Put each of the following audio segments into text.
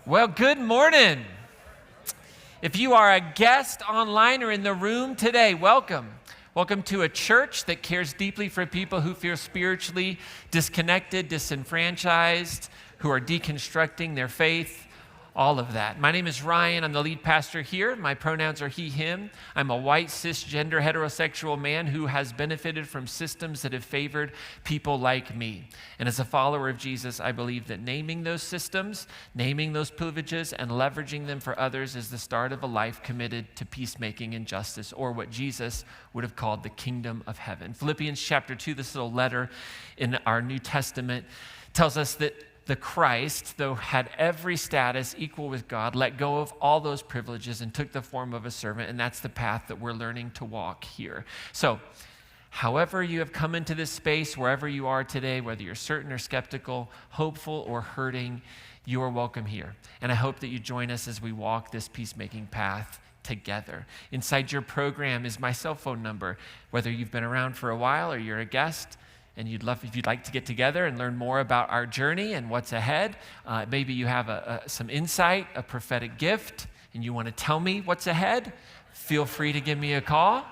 Well, good morning. If you are a guest online or in the room today, welcome. Welcome to a church that cares deeply for people who feel spiritually disconnected, disenfranchised, who are deconstructing their faith, all of that. My name is Ryan. I'm the lead pastor here. My pronouns are he, him. I'm a white, cisgender, heterosexual man who has benefited from systems that have favored people like me. And as a follower of Jesus, I believe that naming those systems, naming those privileges, and leveraging them for others is the start of a life committed to peacemaking and justice, or what Jesus would have called the kingdom of heaven. Philippians chapter 2, this little letter in our New Testament, tells us that the Christ, though had every status equal with God, let go of all those privileges and took the form of a servant, and that's the path that we're learning to walk here. So, however you have come into this space, wherever you are today, whether you're certain or skeptical, hopeful or hurting, you are welcome here. And I hope that you join us as we walk this peacemaking path together. Inside your program is my cell phone number. Whether you've been around for a while or you're a guest, and if you'd like to get together and learn more about our journey and what's ahead, maybe you have some insight, a prophetic gift, and you want to tell me what's ahead, feel free to give me a call.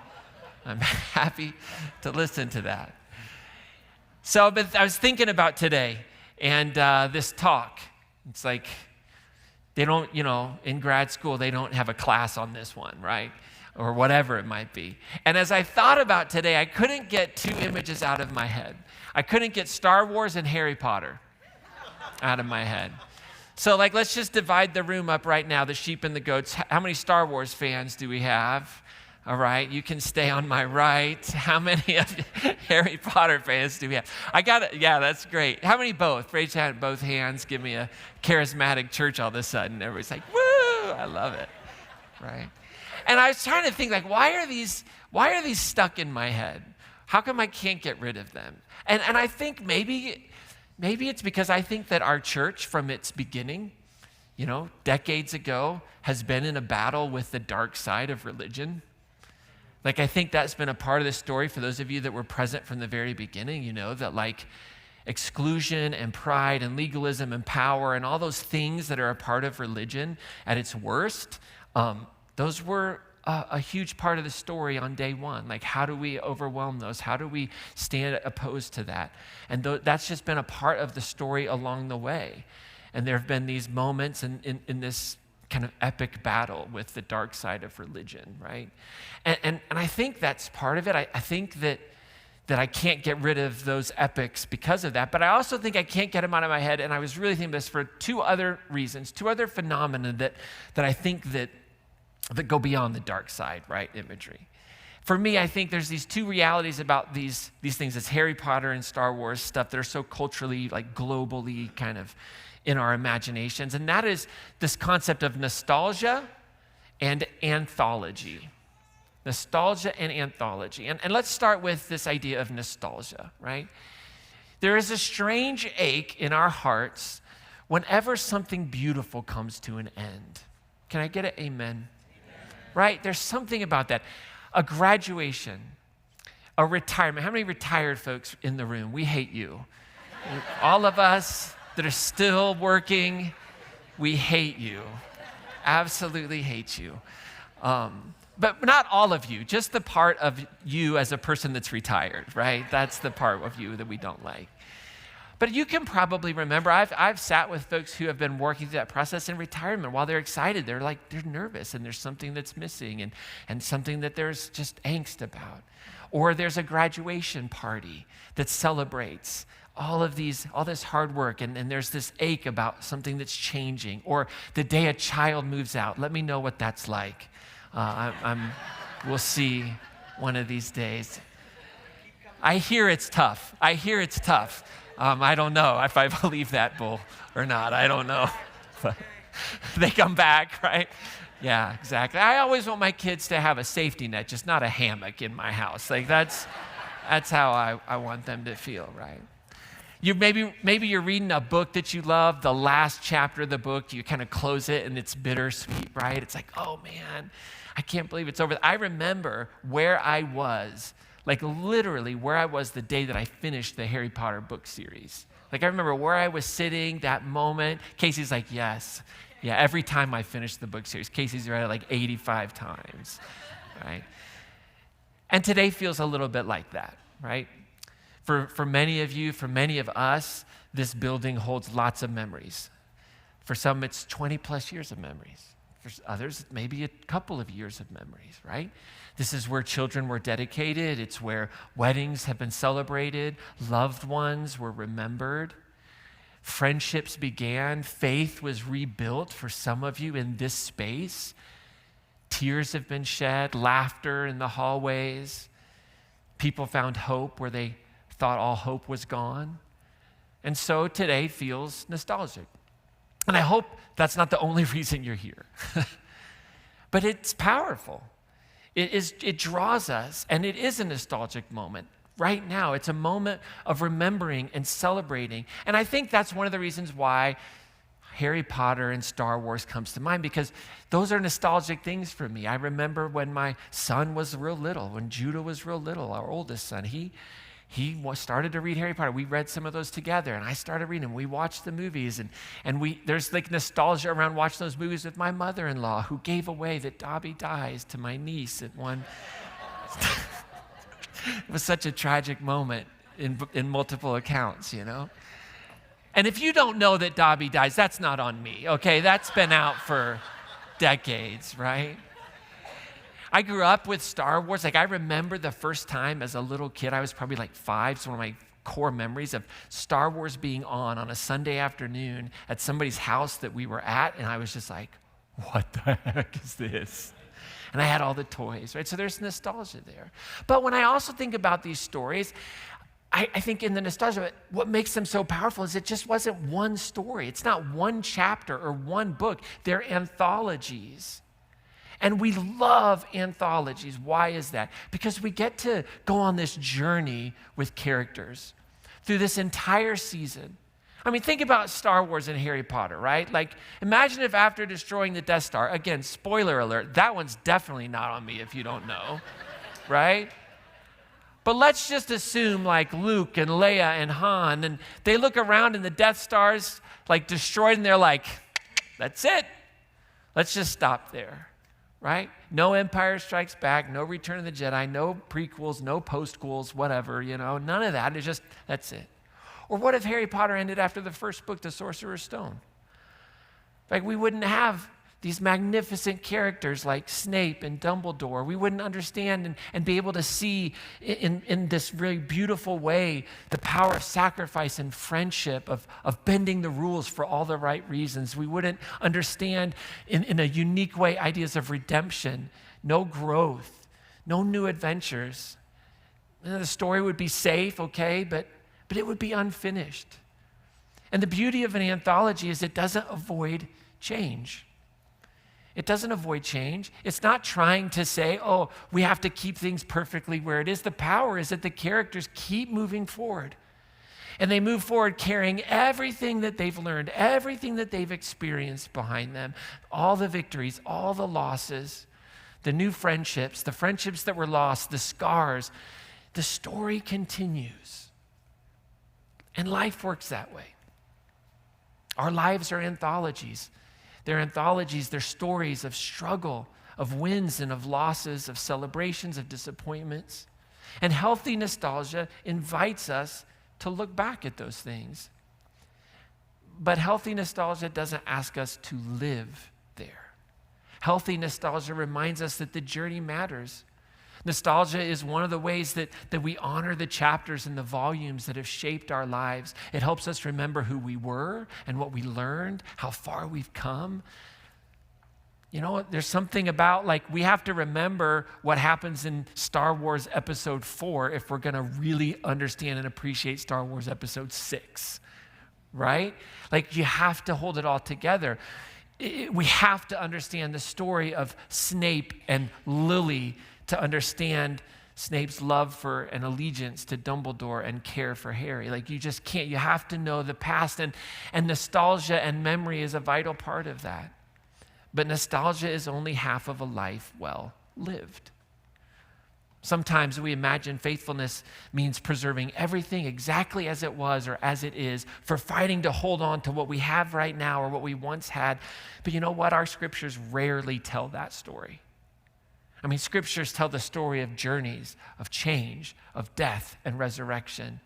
I'm happy to listen to that. So I was thinking about today and this talk. It's like they don't, in grad school, they don't have a class on this one, right? Or whatever it might be. And as I thought about today, I couldn't get two images out of my head. I couldn't get Star Wars and Harry Potter out of my head. So let's just divide the room up right now, the sheep and the goats. How many Star Wars fans do we have? All right, you can stay on my right. How many of Harry Potter fans do we have? I got it. Yeah, that's great. How many both? Raise your hand, both hands. Give me a charismatic church all of a sudden. Everybody's like, woo, I love it, right? And I was trying to think, why are these stuck in my head? How come I can't get rid of them? And I think maybe it's because I think that our church from its beginning, decades ago, has been in a battle with the dark side of religion. I think that's been a part of the story for those of you that were present from the very beginning, that exclusion and pride and legalism and power and all those things that are a part of religion at its worst, those were a huge part of the story on day one. How do we overwhelm those? How do we stand opposed to that? And that's just been a part of the story along the way. And there have been these moments in this kind of epic battle with the dark side of religion, right? And I think that's part of it. I think that I can't get rid of those epics because of that, but I also think I can't get them out of my head, and I was really thinking this for two other reasons, two other phenomena that I think that go beyond the dark side, right, imagery. For me, I think there's these two realities about these things, this Harry Potter and Star Wars stuff that are so culturally, globally kind of in our imaginations, and that is this concept of nostalgia and anthology. Nostalgia and anthology. And let's start with this idea of nostalgia, right? There is a strange ache in our hearts whenever something beautiful comes to an end. Can I get an amen? Right? There's something about that. A graduation, a retirement. How many retired folks in the room? We hate you. All of us that are still working, we hate you. Absolutely hate you. But not all of you, just the part of you as a person that's retired, right? That's the part of you that we don't like. But you can probably remember, I've sat with folks who have been working through that process in retirement. While they're excited, they're nervous, and there's something that's missing and something that there's just angst about. Or there's a graduation party that celebrates all this hard work, and there's this ache about something that's changing. Or the day a child moves out. Let me know what that's like. We'll see one of these days. I hear it's tough. I don't know if I believe that bull or not. I don't know. But they come back, right? Yeah, exactly. I always want my kids to have a safety net, just not a hammock in my house. That's how I want them to feel, right? Maybe you're reading a book that you love, the last chapter of the book, you kind of close it and it's bittersweet, right? It's like, oh man, I can't believe it's over. I remember where I was literally where I was the day that I finished the Harry Potter book series. I remember where I was sitting, that moment. Casey's like, yes, Yeah, every time I finish the book series. Casey's read it like 85 times, right? And today feels a little bit like that, right? For many of you, for many of us, this building holds lots of memories. For some, it's 20 plus years of memories. For others, maybe a couple of years of memories, right? This is where children were dedicated. It's where weddings have been celebrated. Loved ones were remembered. Friendships began. Faith was rebuilt for some of you in this space. Tears have been shed, laughter in the hallways. People found hope where they thought all hope was gone. And so today feels nostalgic. And I hope that's not the only reason you're here. But it's powerful. It draws us, and it is a nostalgic moment. Right now, it's a moment of remembering and celebrating. And I think that's one of the reasons why Harry Potter and Star Wars comes to mind, because those are nostalgic things for me. I remember when my son was real little, when Judah was real little, our oldest son, he started to read Harry Potter. We read some of those together, and I started reading them. We watched the movies, and there's like nostalgia around watching those movies with my mother-in-law, who gave away that Dobby dies to my niece at one. It was such a tragic moment in multiple accounts, you know? And if you don't know that Dobby dies, that's not on me, okay? That's been out for decades, right? I grew up with Star Wars. Like, I remember the first time as a little kid, I was probably like 5, so one of my core memories of Star Wars being on a Sunday afternoon at somebody's house that we were at, and I was just like, what the heck is this? And I had all the toys, right? So there's nostalgia there. But when I also think about these stories, I think in the nostalgia, what makes them so powerful is it just wasn't one story. It's not one chapter or one book. They're anthologies. And we love anthologies. Why is that? Because we get to go on this journey with characters through this entire season. I mean, think about Star Wars and Harry Potter, right? Like, imagine if after destroying the Death Star, again, spoiler alert, that one's definitely not on me if you don't know, right? But let's just assume like Luke and Leia and Han, and they look around and the Death Star's like destroyed, and they're like, that's it. Let's just stop there, right? No Empire Strikes Back, no Return of the Jedi, no prequels, no postquels, whatever, you know, none of that. It's just, that's it. Or what if Harry Potter ended after the first book, The Sorcerer's Stone? Like, we wouldn't have these magnificent characters like Snape and Dumbledore. We wouldn't understand and be able to see in this really beautiful way the power of sacrifice and friendship, of bending the rules for all the right reasons. We wouldn't understand in a unique way ideas of redemption, no growth, no new adventures. And the story would be safe, okay, but it would be unfinished. And the beauty of an anthology is it doesn't avoid change. It doesn't avoid change. It's not trying to say, oh, we have to keep things perfectly where it is. The power is that the characters keep moving forward. And they move forward carrying everything that they've learned, everything that they've experienced behind them, all the victories, all the losses, the new friendships, the friendships that were lost, the scars. The story continues. And life works that way. Our lives are anthologies. They're anthologies, they're stories of struggle, of wins and of losses, of celebrations, of disappointments. And healthy nostalgia invites us to look back at those things. But healthy nostalgia doesn't ask us to live there. Healthy nostalgia reminds us that the journey matters. Nostalgia is one of the ways that we honor the chapters and the volumes that have shaped our lives. It helps us remember who we were and what we learned, how far we've come. You know, there's something about, like, we have to remember what happens in Star Wars Episode 4 if we're going to really understand and appreciate Star Wars Episode 6, right? Like, you have to hold it all together. We have to understand the story of Snape and Lily to understand Snape's love for and allegiance to Dumbledore and care for Harry. Like, you just can't. You have to know the past, and nostalgia and memory is a vital part of that. But nostalgia is only half of a life well lived. Sometimes we imagine faithfulness means preserving everything exactly as it was or as it is, for fighting to hold on to what we have right now or what we once had. But you know what? Our scriptures rarely tell that story. I mean, scriptures tell the story of journeys, of change, of death and resurrection.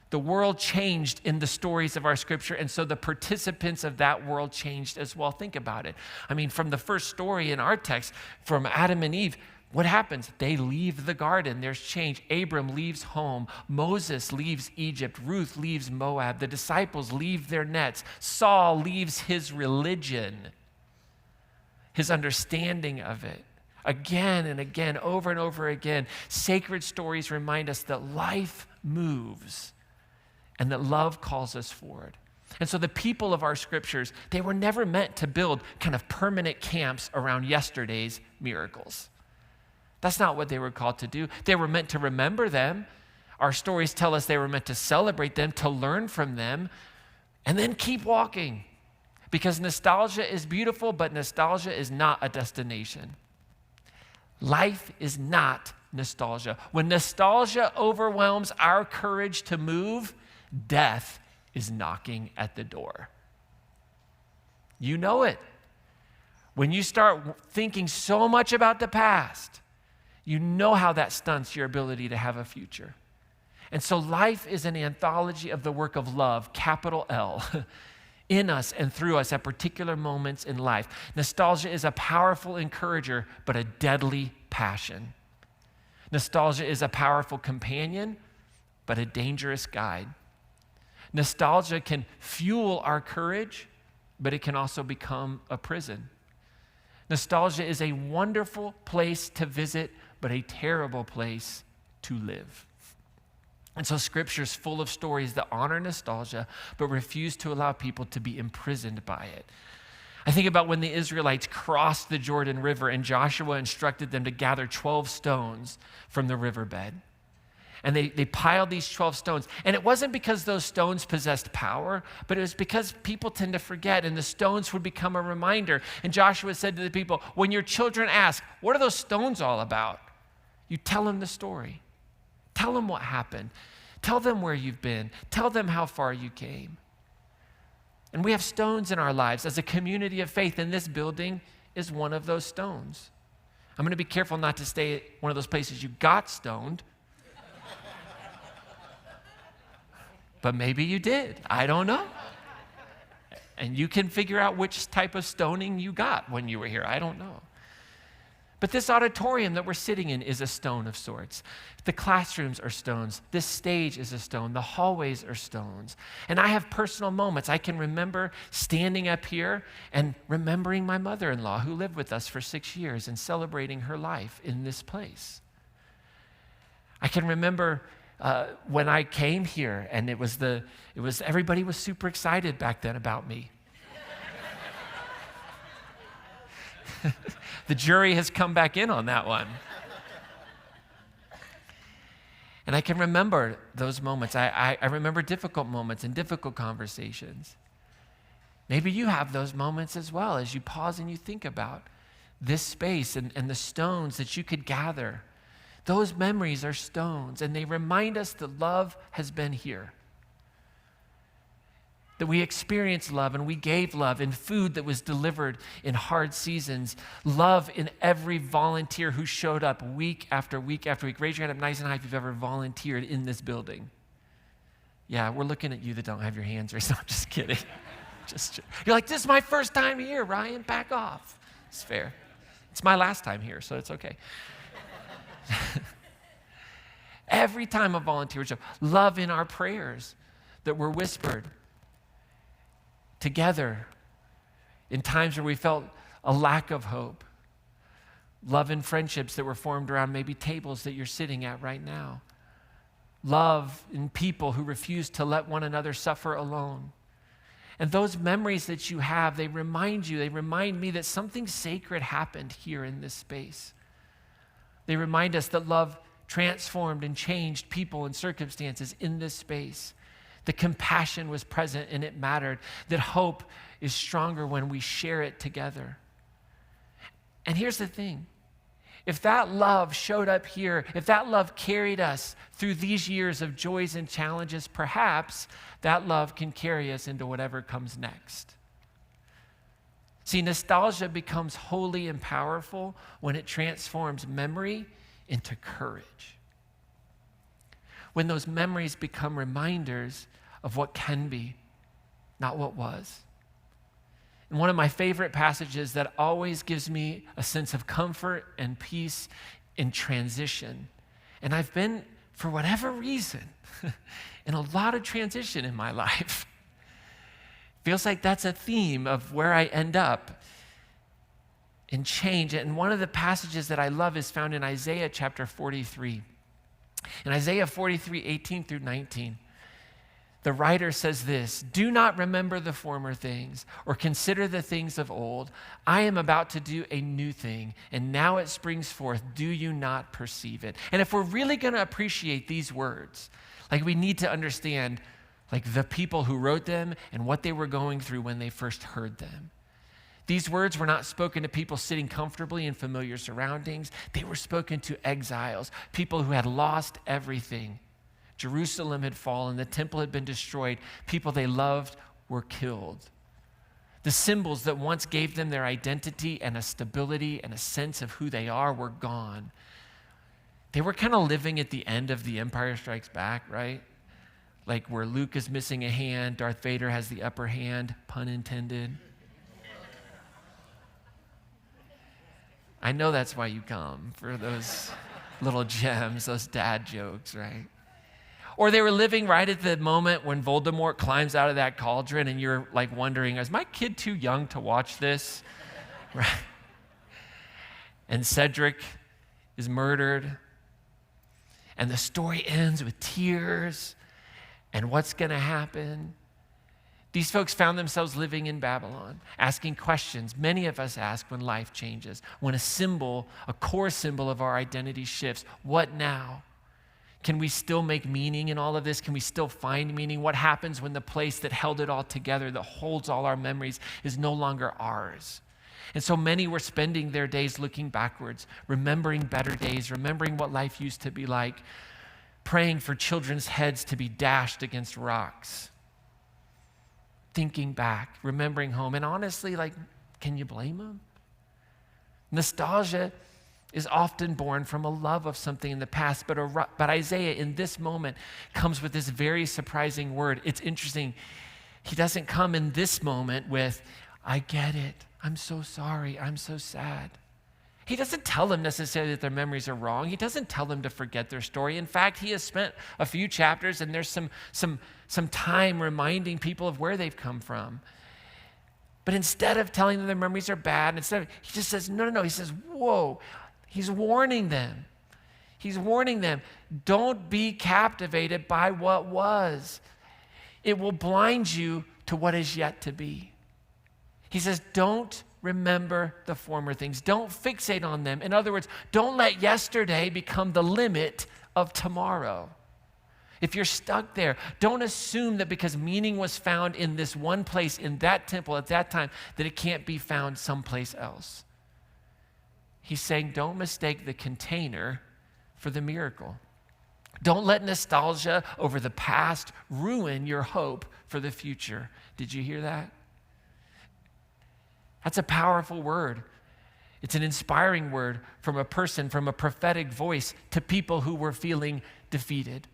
The world changed in the stories of our scripture, and so the participants of that world changed as well. Think about it. I mean, from the first story in our text, from Adam and Eve, what happens? They leave the garden. There's change. Abram leaves home. Moses leaves Egypt. Ruth leaves Moab. The disciples leave their nets. Saul leaves his religion, his understanding of it. Again and again, over and over again, sacred stories remind us that life moves and that love calls us forward. And so the people of our scriptures, they were never meant to build kind of permanent camps around yesterday's miracles. That's not what they were called to do. They were meant to remember them. Our stories tell us they were meant to celebrate them, to learn from them, and then keep walking. Because nostalgia is beautiful, but nostalgia is not a destination. Life is not nostalgia. When nostalgia overwhelms our courage to move, death is knocking at the door. You know it. When you start thinking so much about the past, you know how that stunts your ability to have a future. And so life is an anthology of the work of love, capital L, in us and through us at particular moments in life. Nostalgia is a powerful encourager, but a deadly passion. Nostalgia is a powerful companion, but a dangerous guide. Nostalgia can fuel our courage, but it can also become a prison. Nostalgia is a wonderful place to visit, but a terrible place to live. And so Scripture's full of stories that honor nostalgia, but refuse to allow people to be imprisoned by it. I think about when the Israelites crossed the Jordan River and Joshua instructed them to gather 12 stones from the riverbed. And they piled these 12 stones. And it wasn't because those stones possessed power, but it was because people tend to forget, and the stones would become a reminder. And Joshua said to the people, when your children ask, what are those stones all about? You tell them the story. Tell them what happened. Tell them where you've been. Tell them how far you came. And we have stones in our lives as a community of faith, and this building is one of those stones. I'm going to be careful not to stay at one of those places you got stoned. But maybe you did. I don't know. And you can figure out which type of stoning you got when you were here. I don't know. But this auditorium that we're sitting in is a stone of sorts. The classrooms are stones. This stage is a stone. The hallways are stones. And I have personal moments. I can remember standing up here and remembering my mother-in-law who lived with us for 6 years and celebrating her life in this place. I can remember when I came here, and it was everybody was super excited back then about me. The jury has come back in on that one. And I can remember those moments. I remember difficult moments and difficult conversations. Maybe you have those moments as well as you pause and you think about this space and the stones that you could gather. Those memories are stones, and they remind us that love has been here. That we experienced love, and we gave love in food that was delivered in hard seasons. Love in every volunteer who showed up week after week after week. Raise your hand up nice and high if you've ever volunteered in this building. Yeah, we're looking at you that don't have your hands raised. No, I'm just kidding. You're like, this is my first time here, Ryan. Back off. It's fair. It's my last time here, so it's okay. Every time a volunteer would show up, love in our prayers that were whispered together in times where we felt a lack of hope. Love in friendships that were formed around maybe tables that you're sitting at right now. Love in people who refuse to let one another suffer alone. And those memories that you have, they remind me that something sacred happened here in this space. They remind us that love transformed and changed people and circumstances in this space. The compassion was present and it mattered. That hope is stronger when we share it together. And here's the thing. if that love showed up here, if that love carried us through these years of joys and challenges, perhaps that love can carry us into whatever comes next. See, nostalgia becomes holy and powerful when it transforms memory into courage. When those memories become reminders of what can be, not what was. And one of my favorite passages that always gives me a sense of comfort and peace in transition. And I've been, for whatever reason, in a lot of transition in my life. Feels like that's a theme of where I end up in change. And one of the passages that I love is found in Isaiah chapter 43. In Isaiah 43, 18 through 19, the writer says this, "Do not remember the former things or consider the things of old. I am about to do a new thing, and now it springs forth. Do you not perceive it?" And if we're really going to appreciate these words, like we need to understand like the people who wrote them and what they were going through when they first heard them. These words were not spoken to people sitting comfortably in familiar surroundings. They were spoken to exiles, people who had lost everything. Jerusalem had fallen, the temple had been destroyed, people they loved were killed. The symbols that once gave them their identity and a stability and a sense of who they are were gone. They were kind of living at the end of The Empire Strikes Back, right? Like where Luke is missing a hand, Darth Vader has the upper hand, pun intended. I know that's why you come, for those little gems, those dad jokes, right? Or they were living right at the moment when Voldemort climbs out of that cauldron and you're like wondering, is my kid too young to watch this? Right? And Cedric is murdered. And the story ends with tears. And what's going to happen? These folks found themselves living in Babylon, asking questions many of us ask when life changes, when a symbol, a core symbol of our identity shifts. What now? Can we still make meaning in all of this? Can we still find meaning? What happens when the place that held it all together, that holds all our memories, is no longer ours? And so many were spending their days looking backwards, remembering better days, remembering what life used to be like, praying for children's heads to be dashed against rocks, thinking back, remembering home. And honestly, like, can you blame them? Nostalgia is often born from a love of something in the past, but Isaiah in this moment comes with this very surprising word. It's interesting. He doesn't come in this moment with, "I get it. I'm so sorry. I'm so sad." He doesn't tell them necessarily that their memories are wrong. He doesn't tell them to forget their story. In fact, he has spent a few chapters and there's some time reminding people of where they've come from. But instead of telling them their memories are bad, he just says, no. He says, whoa. He's warning them. He's warning them. Don't be captivated by what was. It will blind you to what is yet to be. He says, don't remember the former things. Don't fixate on them. In other words, don't let yesterday become the limit of tomorrow. If you're stuck there, don't assume that because meaning was found in this one place, in that temple at that time, that it can't be found someplace else. He's saying, don't mistake the container for the miracle. Don't let nostalgia over the past ruin your hope for the future. Did you hear that? That's a powerful word. It's an inspiring word from a person, from a prophetic voice to people who were feeling defeated.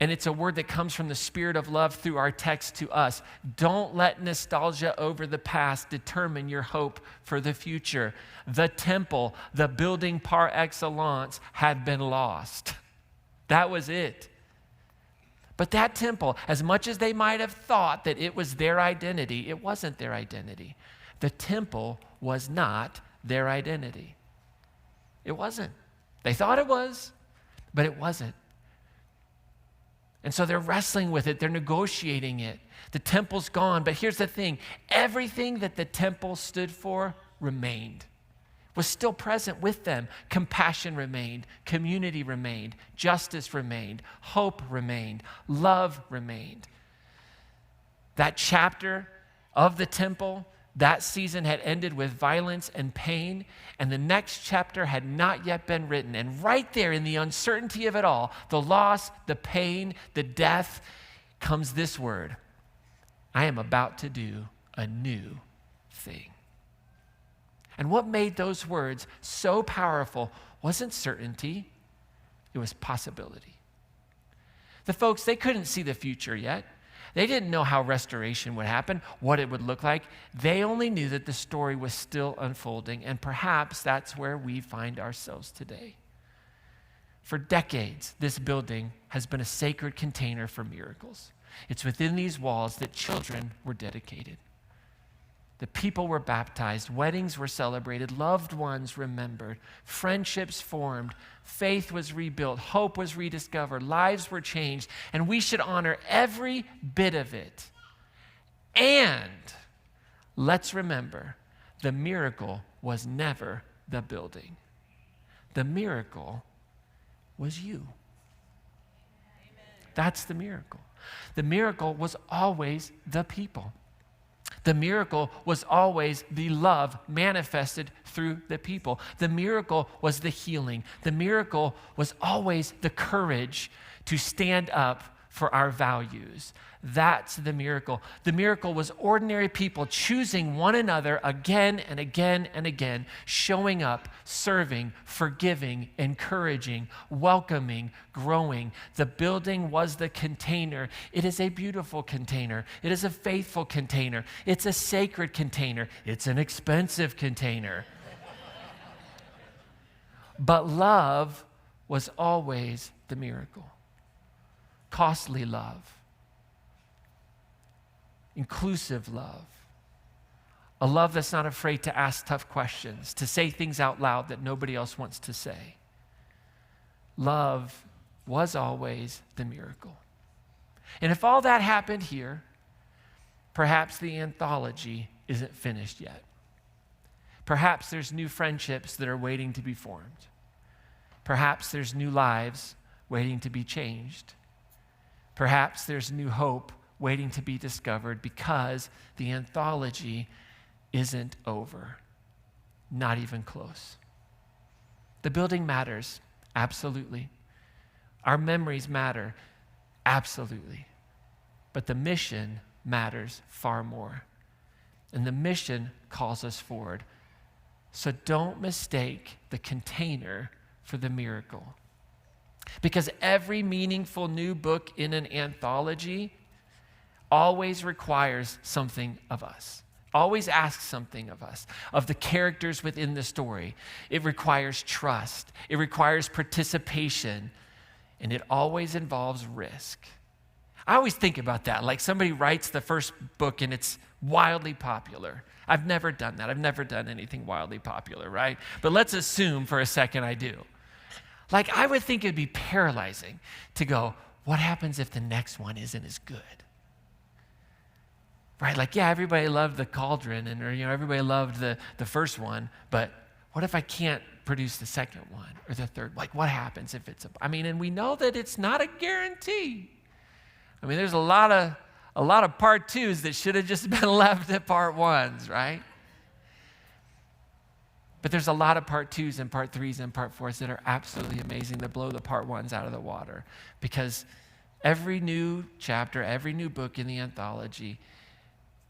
And it's a word that comes from the Spirit of love through our text to us. Don't let nostalgia over the past determine your hope for the future. The temple, the building par excellence, had been lost. That was it. But that temple, as much as they might have thought that it was their identity, it wasn't their identity. The temple was not their identity. It wasn't. They thought it was, but it wasn't. And so they're wrestling with it. They're negotiating it. The temple's gone, but here's the thing. Everything that the temple stood for remained, was still present with them. Compassion remained, community remained, justice remained, hope remained, love remained. That chapter of the temple That season had ended with violence and pain, and the next chapter had not yet been written. And right there in the uncertainty of it all, the loss, the pain, the death, comes this word: I am about to do a new thing. And what made those words so powerful wasn't certainty, it was possibility. The folks, they couldn't see the future yet. They didn't know how restoration would happen, what it would look like. They only knew that the story was still unfolding, and perhaps that's where we find ourselves today. For decades, this building has been a sacred container for miracles. It's within these walls that children were dedicated. The people were baptized, weddings were celebrated, loved ones remembered, friendships formed, faith was rebuilt, hope was rediscovered, lives were changed, and we should honor every bit of it. And let's remember, the miracle was never the building. The miracle was you. That's the miracle. The miracle was always the people. The miracle was always the love manifested through the people. The miracle was the healing. The miracle was always the courage to stand up for our values. That's the miracle. The miracle was ordinary people choosing one another again and again and again, showing up, serving, forgiving, encouraging, welcoming, growing. The building was the container. It is a beautiful container. It is a faithful container. It's a sacred container. It's an expensive container. But love was always the miracle. Costly love. Inclusive love. A love that's not afraid to ask tough questions, to say things out loud that nobody else wants to say. Love was always the miracle. And if all that happened here, perhaps the anthology isn't finished yet. Perhaps there's new friendships that are waiting to be formed. Perhaps there's new lives waiting to be changed. Perhaps there's new hope waiting to be discovered, because the anthology isn't over. Not even close. The building matters, absolutely. Our memories matter, absolutely. But the mission matters far more. And the mission calls us forward. So don't mistake the container for the miracle. Because every meaningful new book in an anthology always requires something of us, always asks something of us, of the characters within the story. It requires trust, it requires participation, and it always involves risk. I always think about that, like somebody writes the first book and it's wildly popular. I've never done that. I've never done anything wildly popular, right? But let's assume for a second I do. Like, I would think it'd be paralyzing to go, what happens if the next one isn't as good? Right? Like, yeah, everybody loved The Cauldron, and everybody loved the first one, but what if I can't produce the second one or the third? Like, what happens if it's and we know that it's not a guarantee. There's a lot of part twos that should have just been left at part ones, right? But there's a lot of part twos and part threes and part fours that are absolutely amazing, that blow the part ones out of the water. Because every new chapter, every new book in the anthology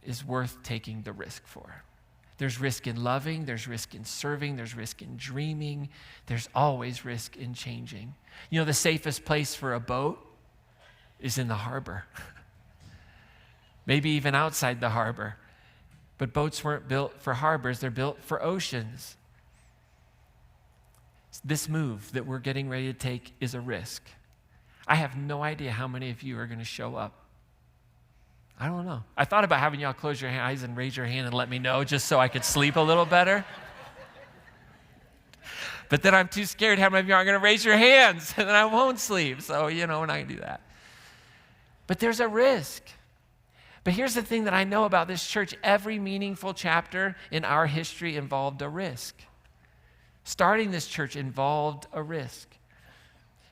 is worth taking the risk for. There's risk in loving, there's risk in serving, there's risk in dreaming, there's always risk in changing. The safest place for a boat is in the harbor. Maybe even outside the harbor. But boats weren't built for harbors, they're built for oceans. This move that we're getting ready to take is a risk. I have no idea how many of you are going to show up. I don't know. I thought about having y'all close your eyes and raise your hand and let me know just so I could sleep a little better. But then I'm too scared how many of you aren't going to raise your hands, and then I won't sleep. So, we're not going to do that. But there's a risk. But here's the thing that I know about this church. Every meaningful chapter in our history involved a risk. Starting this church involved a risk.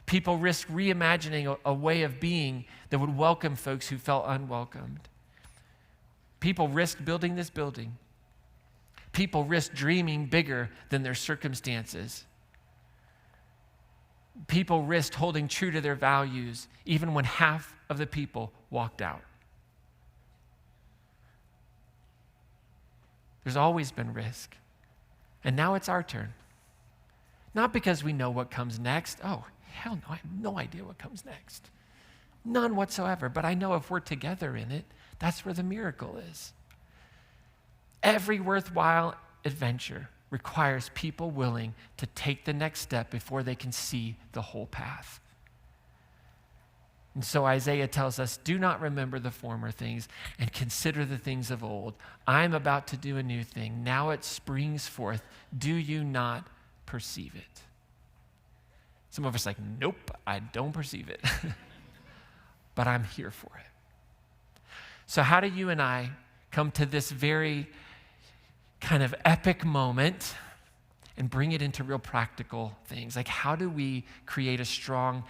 People risked reimagining a way of being that would welcome folks who felt unwelcomed. People risked building this building. People risk dreaming bigger than their circumstances. People risked holding true to their values even when half of the people walked out. There's always been risk. And now it's our turn. Not because we know what comes next. Oh, hell no, I have no idea what comes next. None whatsoever. But I know if we're together in it, that's where the miracle is. Every worthwhile adventure requires people willing to take the next step before they can see the whole path. And so Isaiah tells us, do not remember the former things and consider the things of old. I'm about to do a new thing. Now it springs forth. Do you not perceive it? Some of us are like, nope, I don't perceive it. But I'm here for it. So how do you and I come to this very kind of epic moment and bring it into real practical things? Like, how do we create a strong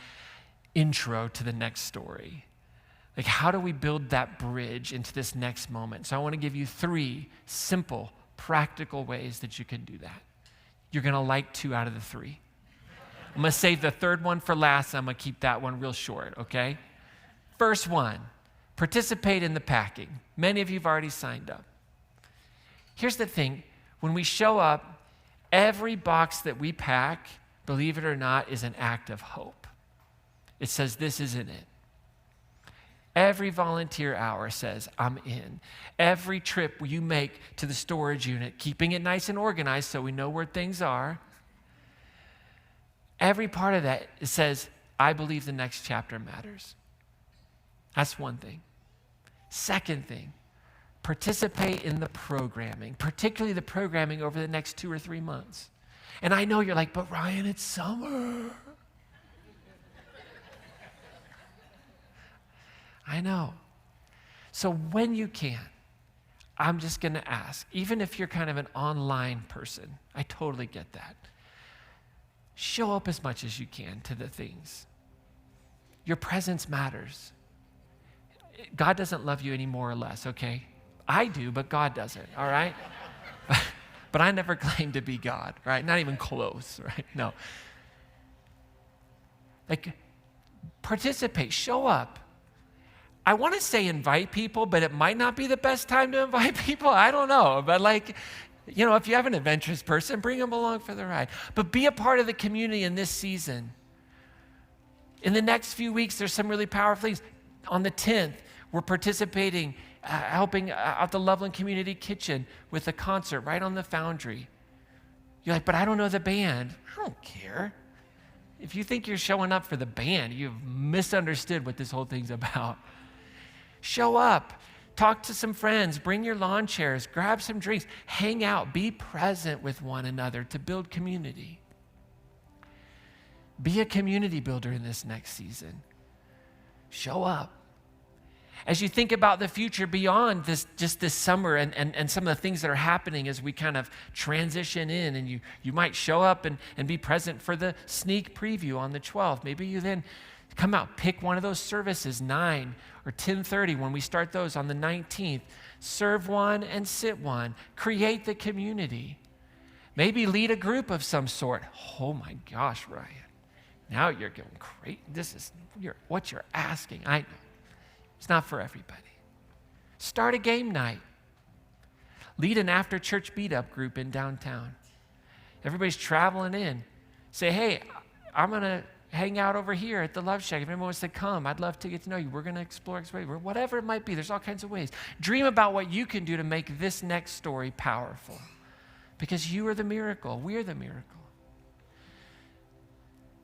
intro to the next story? Like, how do we build that bridge into this next moment? So I want to give you 3 simple, practical ways that you can do that. You're going to like 2 out of the 3. I'm going to save the third one for last. I'm going to keep that one real short, okay? First one, participate in the packing. Many of you have already signed up. Here's the thing. When we show up, every box that we pack, believe it or not, is an act of hope. It says, this isn't it. Every volunteer hour says, I'm in. Every trip you make to the storage unit, keeping it nice and organized so we know where things are, every part of that, it says, I believe the next chapter matters. That's one thing. Second thing, participate in the programming, particularly the programming over the next 2 or 3 months. And I know you're like, but Ryan, it's summer. I know. So when you can, I'm just going to ask, even if you're kind of an online person, I totally get that. Show up as much as you can to the things. Your presence matters. God doesn't love you any more or less, okay? I do, but God doesn't, all right? But I never claimed to be God, right? Not even close, right? No. Like, participate, show up. I want to say invite people, but it might not be the best time to invite people. I don't know. But like, you know, if you have an adventurous person, bring them along for the ride. But be a part of the community in this season. In the next few weeks, there's some really powerful things. On the 10th, we're participating, helping out the Loveland Community Kitchen with a concert right on the Foundry. You're like, but I don't know the band. I don't care. If you think you're showing up for the band, you've misunderstood what this whole thing's about. Show up, talk to some friends, bring your lawn chairs, grab some drinks, hang out, be present with one another to build community. Be a community builder in this next season. Show up. As you think about the future beyond this summer and some of the things that are happening as we kind of transition in, and you might show up and be present for the sneak preview on the 12th. Maybe you then come out, pick one of those services, 9 or 10:30 when we start those on the 19th. Serve one and sit one. Create the community. Maybe lead a group of some sort. Oh my gosh, Ryan. Now you're going crazy. This is what you're asking. I know. It's not for everybody. Start a game night. Lead an after-church beat-up group in downtown. Everybody's traveling in. Say, hey, I'm going to hang out over here at the Love Shack. If anyone wants to come, I'd love to get to know you. We're going to explore, whatever it might be. There's all kinds of ways. Dream about what you can do to make this next story powerful. Because you are the miracle. We're the miracle.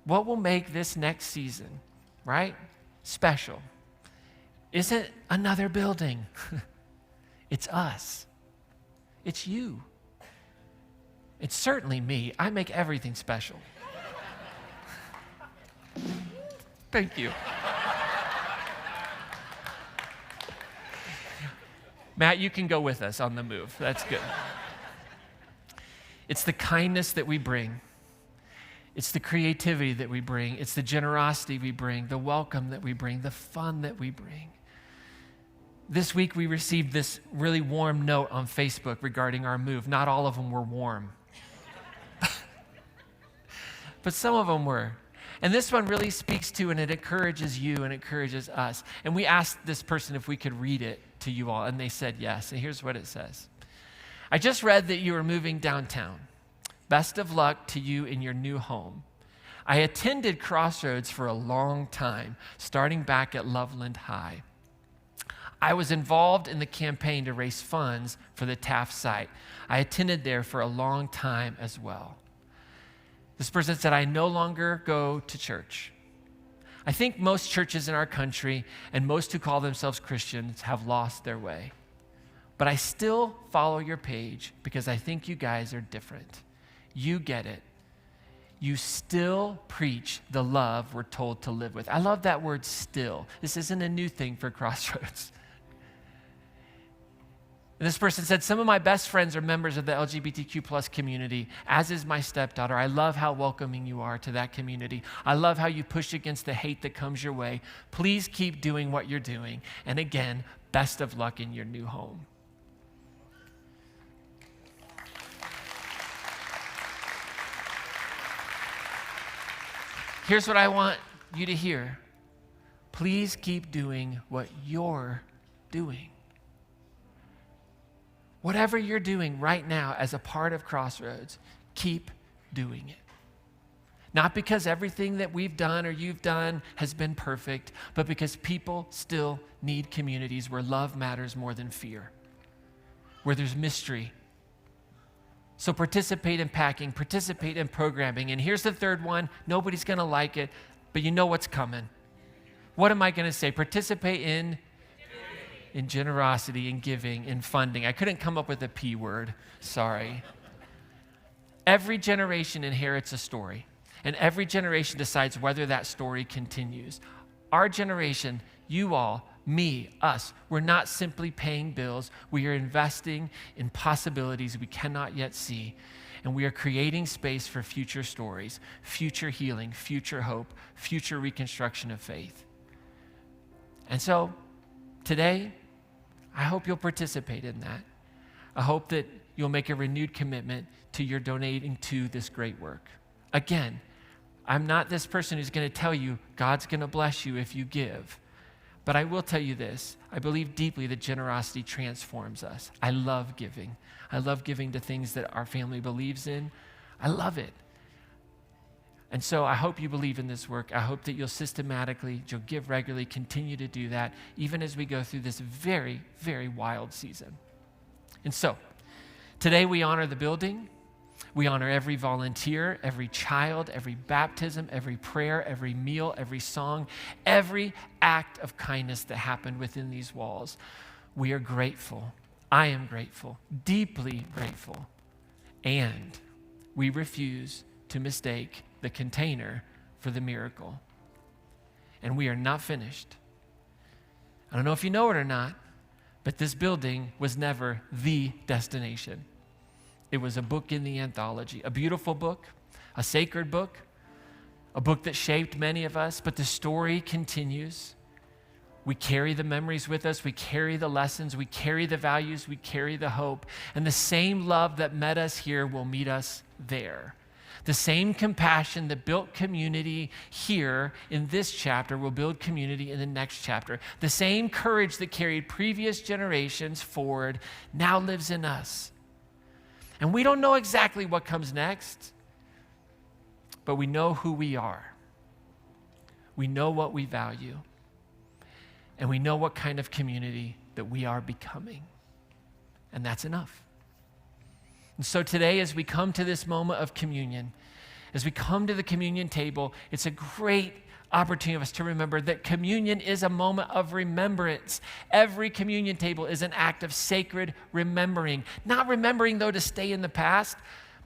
What will make this next season, right, special isn't another building. It's us. It's you. It's certainly me. I make everything special. Thank you. Matt, you can go with us on the move. That's good. It's the kindness that we bring. It's the creativity that we bring. It's the generosity we bring, the welcome that we bring, the fun that we bring. This week we received this really warm note on Facebook regarding our move. Not all of them were warm, but some of them were. And this one really speaks to, and it encourages you and encourages us. And we asked this person if we could read it to you all, and they said yes. And here's what it says. I just read that you are moving downtown. Best of luck to you in your new home. I attended Crossroads for a long time, starting back at Loveland High. I was involved in the campaign to raise funds for the Taft site. I attended there for a long time as well. This person said, I no longer go to church. I think most churches in our country and most who call themselves Christians have lost their way. But I still follow your page because I think you guys are different. You get it. You still preach the love we're told to live with. I love that word still. This isn't a new thing for Crossroads. And this person said, some of my best friends are members of the LGBTQ plus community, as is my stepdaughter. I love how welcoming you are to that community. I love how you push against the hate that comes your way. Please keep doing what you're doing. And again, best of luck in your new home. Here's what I want you to hear. Please keep doing what you're doing. Whatever you're doing right now as a part of Crossroads, keep doing it. Not because everything that we've done or you've done has been perfect, but because people still need communities where love matters more than fear, where there's mystery. So participate in packing, participate in programming. And here's the third one. Nobody's going to like it, but you know what's coming. What am I going to say? Participate in generosity, in giving, in funding. I couldn't come up with a P word. Sorry. Every generation inherits a story, and every generation decides whether that story continues. Our generation, you all, me, us, we're not simply paying bills. We are investing in possibilities we cannot yet see, and we are creating space for future stories, future healing, future hope, future reconstruction of faith. And so, today, I hope you'll participate in that. I hope that you'll make a renewed commitment to your donating to this great work. Again, I'm not this person who's going to tell you God's going to bless you if you give. But I will tell you this. I believe deeply that generosity transforms us. I love giving. I love giving to things that our family believes in. I love it. And so I hope you believe in this work. I hope that you'll give regularly, continue to do that, even as we go through this very, very wild season. And so, today we honor the building. We honor every volunteer, every child, every baptism, every prayer, every meal, every song, every act of kindness that happened within these walls. We are grateful. I am grateful, deeply grateful. And we refuse to mistake the container for the miracle. And we are not finished. I don't know if you know it or not, but this building was never the destination. It was a book in the anthology, a beautiful book, a sacred book, a book that shaped many of us, but the story continues. We carry the memories with us, we carry the lessons, we carry the values, we carry the hope, and the same love that met us here will meet us there. The same compassion that built community here in this chapter will build community in the next chapter. The same courage that carried previous generations forward now lives in us. And we don't know exactly what comes next, but we know who we are. We know what we value. And we know what kind of community that we are becoming. And that's enough. And so today, as we come to this moment of communion, as we come to the communion table, it's a great opportunity of us to remember that communion is a moment of remembrance. Every communion table is an act of sacred remembering. Not remembering, though, to stay in the past,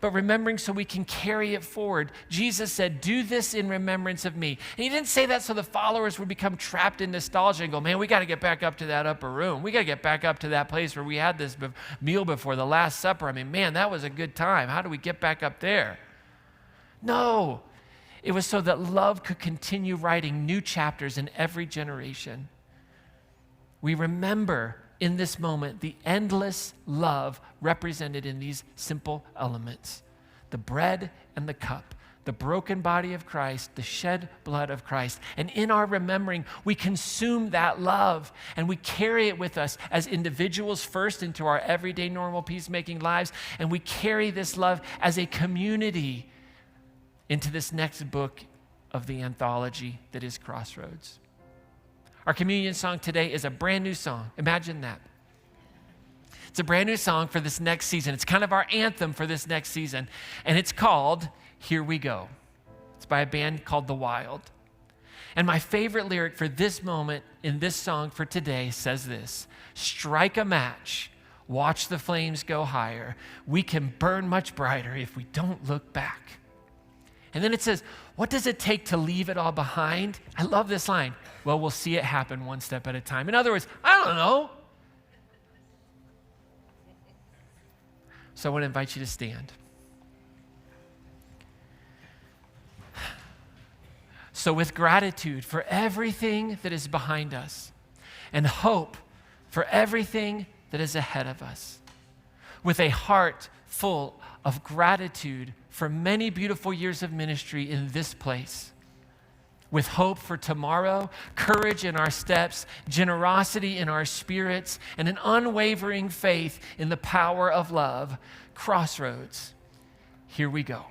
but remembering so we can carry it forward. Jesus said, do this in remembrance of me. And he didn't say that so the followers would become trapped in nostalgia and go, man, we got to get back up to that upper room. We got to get back up to that place where we had this meal before the Last Supper. I mean, man, that was a good time. How do we get back up there? No, it was so that love could continue writing new chapters in every generation. we remember in this moment the endless love represented in these simple elements: the bread and the cup, the broken body of Christ, the shed blood of Christ. And in our remembering, we consume that love and we carry it with us as individuals first into our everyday normal peacemaking lives, and we carry this love as a community into this next book of the anthology that is Crossroads. Our communion song today is a brand new song. Imagine that. It's a brand new song for this next season. It's kind of our anthem for this next season, and it's called Here We Go. It's by a band called The Wild. And my favorite lyric for this moment in this song for today says this: strike a match, watch the flames go higher. We can burn much brighter if we don't look back. And then it says, what does it take to leave it all behind? I love this line. Well, we'll see it happen one step at a time. In other words, I don't know. So I want to invite you to stand. So with gratitude for everything that is behind us and hope for everything that is ahead of us, with a heart full of gratitude for many beautiful years of ministry in this place, with hope for tomorrow, courage in our steps, generosity in our spirits, and an unwavering faith in the power of love, Crossroads, here we go.